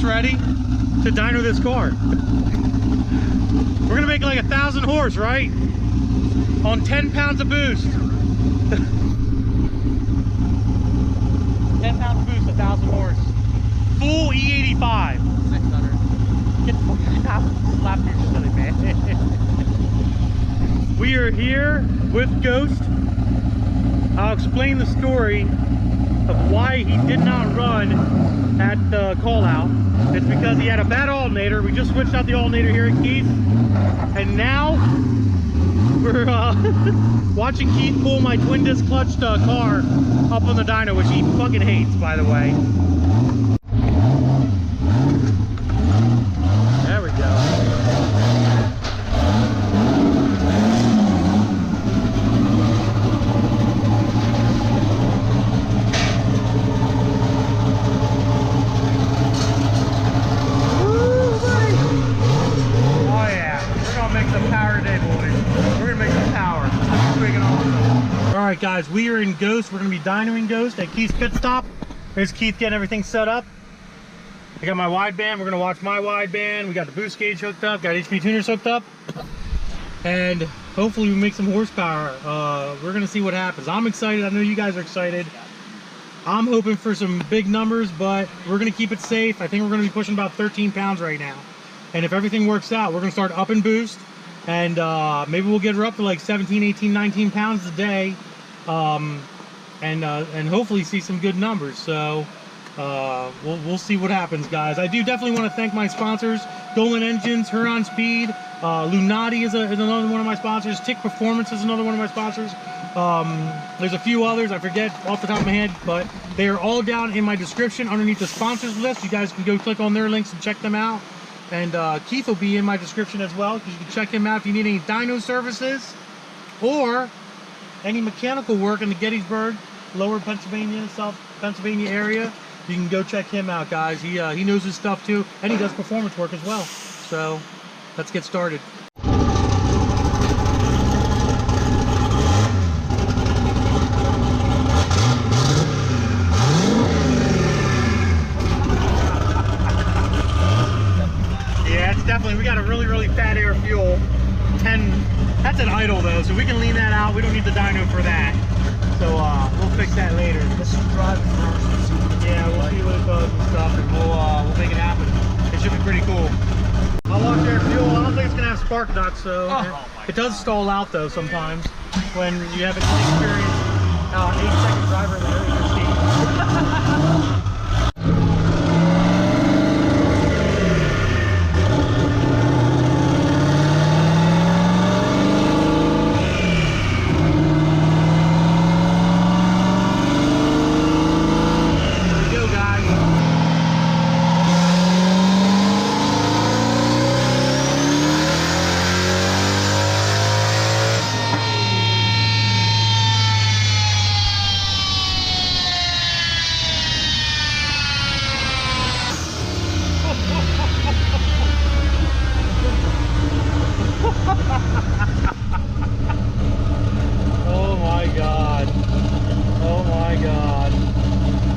ready to dyno this car. We're gonna make like 1,000 horse, right? On 10 pounds of boost. 10 pounds of boost, 1,000 horse. Full E85. 600. Get the fuck out. Slap your silly man. We are here with Ghost. I'll explain the story of why he did not run at the call out. It's because he had a bad alternator. We just switched out the alternator here at Keith, and now we're watching Keith pull my twin disc clutched car up on the dyno, which he fucking hates, by the way. There we go. Alright guys, we are in Ghost. We're going to be dynoing Ghost at Keith's pit stop. There's Keith getting everything set up. I got my wideband. We're going to watch my wideband. We got the boost gauge hooked up. Got HP tuners hooked up. And hopefully we make some horsepower. We're going to see what happens. I'm excited. I know you guys are excited. I'm hoping for some big numbers, but we're going to keep it safe. I think we're going to be pushing about 13 pounds right now. And if everything works out, we're going to start up and boost. And maybe we'll get her up to like 17, 18, 19 pounds a day. And hopefully see some good numbers. So we'll see what happens, guys. I do definitely want to thank my sponsors: Golen Engines, Huron Speed, Lunati is another one of my sponsors. Gentek Performance is another one of my sponsors. There's a few others I forget off the top of my head, but they are all down in my description underneath the sponsors list. You guys can go click on their links and check them out. And Keith will be in my description as well. You can check him out if you need any dyno services or any mechanical work in the Gettysburg, Lower Pennsylvania, South Pennsylvania area. You can go check him out, guys. He knows his stuff too, and he does performance work as well. So let's get started. Yeah, it's definitely, we got a really fat air fuel. 10. That's an idle though, so we can lean that out. We don't need the dyno for that. So we'll fix that later. Let's just drive it first. Yeah, we'll see what it does and stuff, and we'll make it happen. It should be pretty cool. I'll watch air fuel. I don't think it's gonna have spark ducts, so it does stall out though sometimes when you haven't experienced 8-second driver in the area seat.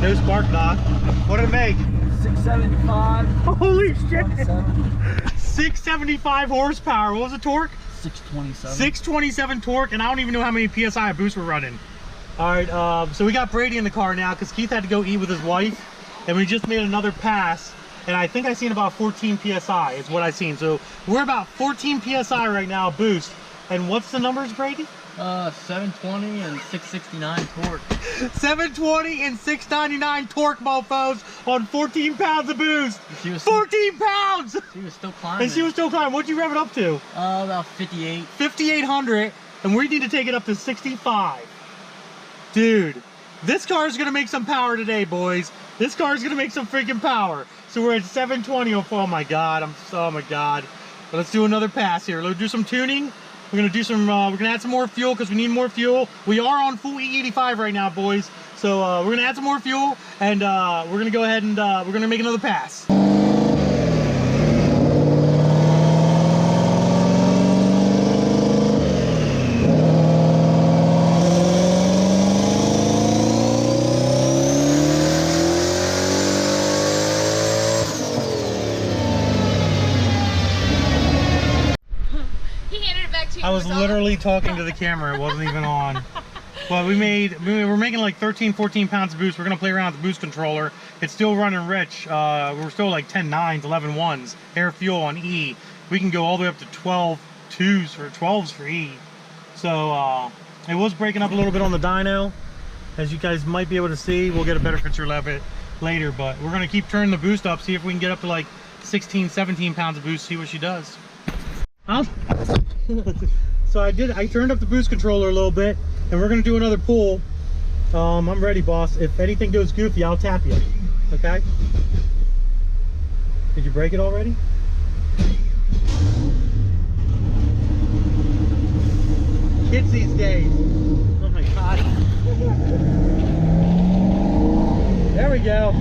No spark knock. What did it make? 675. Holy shit! 675 horsepower. What was the torque? 627. 627 torque, and I don't even know how many PSI of boost we're running. All right, so we got Brady in the car now because Keith had to go eat with his wife, and we just made another pass, and I think I seen about 14 PSI is what I seen. So we're about 14 PSI right now boost. And what's the numbers, Brady? 720 and 669 torque. 720 and 699 torque, mofos, on 14 pounds of boost. 14 pounds! She was still climbing. And she was still climbing. What'd you rev it up to? About 58. 5,800, and we need to take it up to 65. Dude, this car is gonna make some power today, boys. This car is gonna make some freaking power. So we're at 720. Oh my god, oh my god. But let's do another pass here. Let's do some tuning. We're gonna do some. We're gonna add some more fuel because we need more fuel. We are on full E85 right now, boys. So we're gonna add some more fuel, and we're gonna go ahead and we're gonna make another pass. I was literally talking to the camera. It wasn't even on. But we're making like 13, 14 pounds of boost. We're gonna play around with the boost controller. It's still running rich. We're still like 10 9s, 11 1s. Air fuel on E. We can go all the way up to 12 2s or 12s for E. So it was breaking up a little bit on the dyno, as you guys might be able to see. We'll get a better picture of it later, but we're gonna keep turning the boost up, see if we can get up to like 16, 17 pounds of boost, see what she does. So I turned up the boost controller a little bit, and we're gonna do another pull. I'm ready, boss. If anything goes goofy, I'll tap you. Okay? Did you break it already? Kids these days. Oh my god. There we go.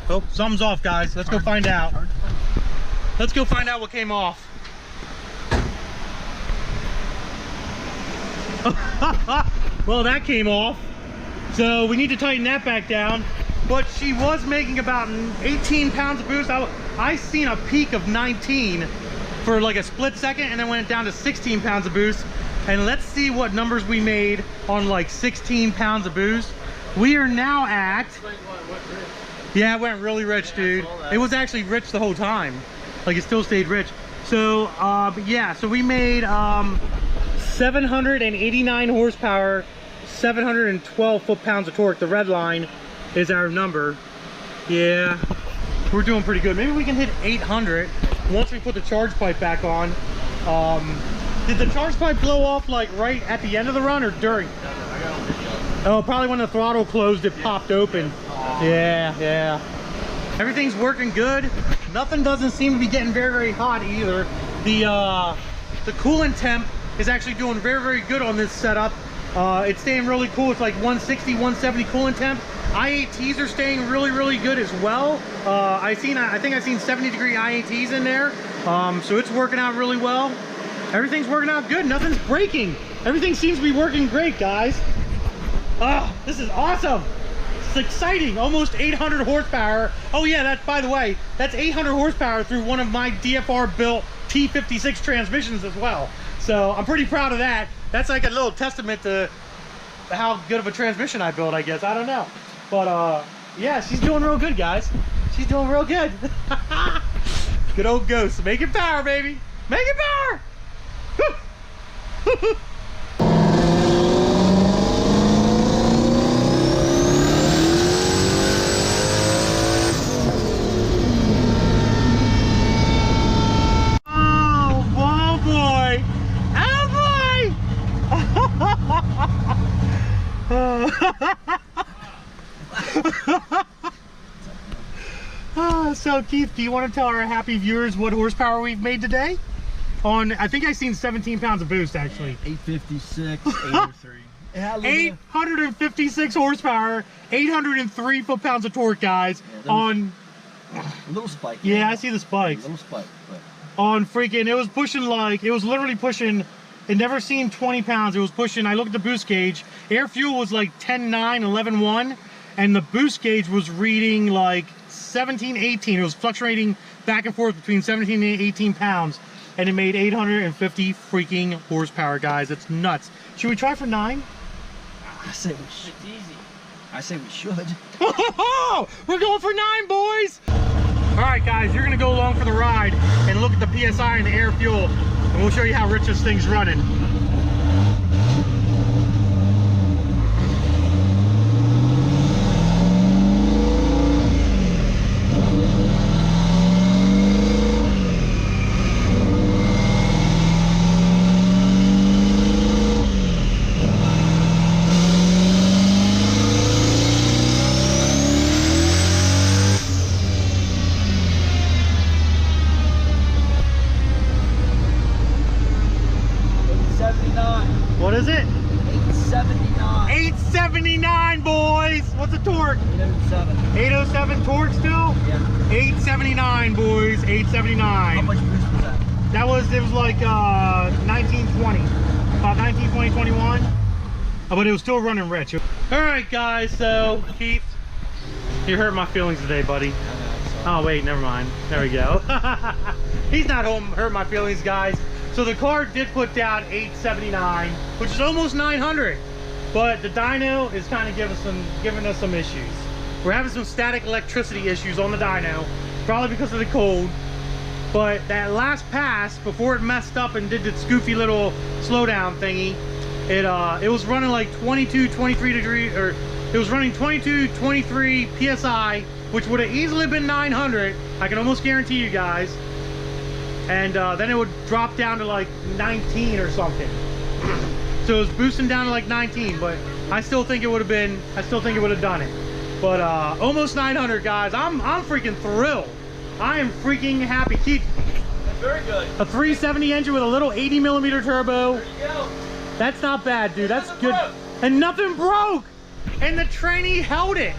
Oh, something's off, guys. Let's go find out. Let's go find out what came off. Well, that came off. So we need to tighten that back down. But she was making about 18 pounds of boost. I seen a peak of 19 for like a split second, and then went down to 16 pounds of boost. And let's see what numbers we made on like 16 pounds of boost. We are now at... Yeah, it went really rich, dude. It was actually rich the whole time. Like, it still stayed rich. So, but yeah, so we made 789 horsepower, 712 foot-pounds of torque. The red line is our number. Yeah, we're doing pretty good. Maybe we can hit 800 once we put the charge pipe back on. Did the charge pipe blow off, like, right at the end of the run or during? Oh, probably when the throttle closed, it popped open. Yeah. Everything's working good. Nothing doesn't seem to be getting very, very hot either. The coolant temp is actually doing very, very good on this setup. It's staying really cool. It's like 160, 170 coolant temp. IATs are staying really, really good as well. I think I've seen 70-degree IATs in there. So it's working out really well. Everything's working out good. Nothing's breaking. Everything seems to be working great, guys. Oh, this is awesome. It's exciting. Almost 800 horsepower. Oh yeah, that's, by the way, that's 800 horsepower through one of my DFR built T56 transmissions as well. So I'm pretty proud of that. That's like a little testament to how good of a transmission I built, I guess. I don't know. But yeah, she's doing real good, guys. She's doing real good. Good old Ghost. Make it power, baby. Make it power. Woo. So Keith, do you want to tell our happy viewers what horsepower we've made today? On, I think I've seen 17 pounds of boost actually. 856, 803. 856 horsepower, 803 foot-pounds of torque, guys. Yeah, on a little spike. Yeah, I see the spikes. A little spike. But... On freaking, it was pushing like, it was literally pushing. It never seen 20 pounds. It was pushing, I looked at the boost gauge. Air fuel was like 10.9, 11.1, and the boost gauge was reading like 17, 18. It was fluctuating back and forth between 17 and 18 pounds, and it made 850 freaking horsepower, guys. It's nuts. Should we try for 9? I say we should. It's easy. I say we should. We're going for 9, boys. All right, guys, you're gonna go along for the ride and look at the PSI and the air fuel, and we'll show you how rich this thing's running. What's the torque? 807. 807 torque still? Yeah. 879, boys. 879. How much boost was that? It was like 1920. About 1920, 21. But it was still running rich. Alright guys, so Keith, you hurt my feelings today, buddy. Oh wait, never mind. There we go. He's not hurt my feelings, guys. So the car did put down 879, which is almost 900. But the dyno is kind of giving us some issues. We're having some static electricity issues on the dyno, probably because of the cold. But that last pass, before it messed up and did the goofy little slowdown thingy, it was running like 22, 23 degrees, or it was running 22, 23 PSI, which would have easily been 900. I can almost guarantee you guys. And then it would drop down to like 19 or something. So it was boosting down to like 19, but I still think it would have done it. But almost 900, guys. I'm freaking thrilled. I am freaking happy. Keith, That's very good. a 370 engine with a little 80mm turbo. There you go. That's not bad, dude. That's Nothing good. broke. And nothing broke. And the tranny held it.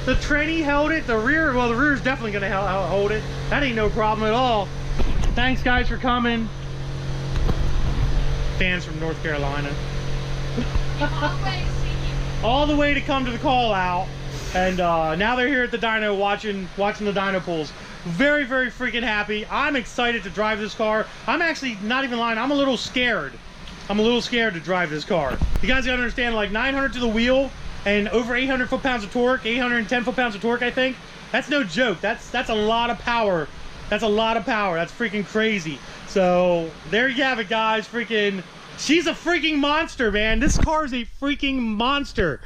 The tranny held it. The rear, well, the rear is definitely gonna hold it. That ain't no problem at all. Thanks, guys, for coming. Fans from North Carolina. All the way to come to the call out. And now they're here at the dyno watching the dyno pulls. Very, very freaking happy. I'm excited to drive this car. I'm actually not even lying. I'm a little scared. I'm a little scared to drive this car. You guys gotta understand, like 900 to the wheel and over 800 foot-pounds of torque, 810 foot-pounds of torque, I think. That's no joke. That's a lot of power. That's a lot of power. That's freaking crazy. So there you have it, guys. Freaking, she's a freaking monster, man. This car is a freaking monster.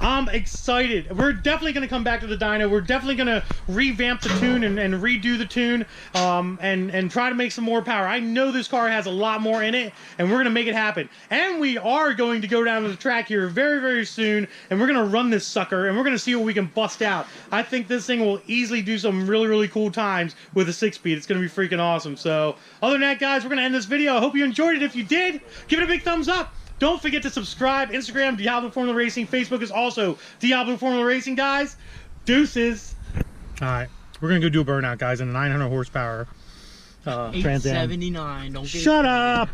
I'm excited. We're definitely going to come back to the dyno. We're definitely going to revamp the tune and redo the tune and try to make some more power. I know this car has a lot more in it, and we're going to make it happen. And we are going to go down to the track here very, very soon, and we're going to run this sucker, and we're going to see what we can bust out. I think this thing will easily do some really, really cool times with a 6-speed. It's going to be freaking awesome. So other than that, guys, we're going to end this video. I hope you enjoyed it. If you did, give it a big thumbs up. Don't forget to subscribe. Instagram, Diablo Formula Racing. Facebook is also Diablo Formula Racing, guys. Deuces. All right. We're going to go do a burnout, guys, in a 900 horsepower Trans Am. 879. Don't get Shut up.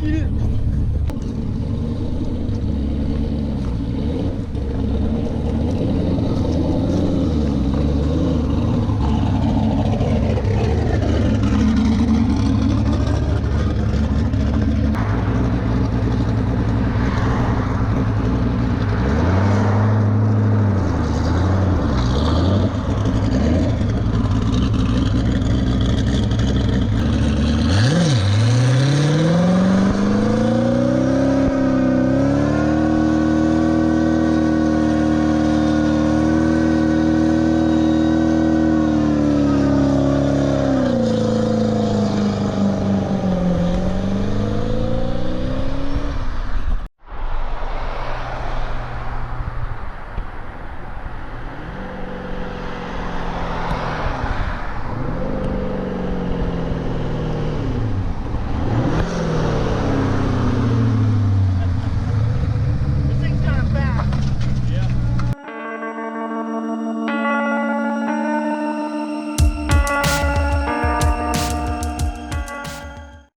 You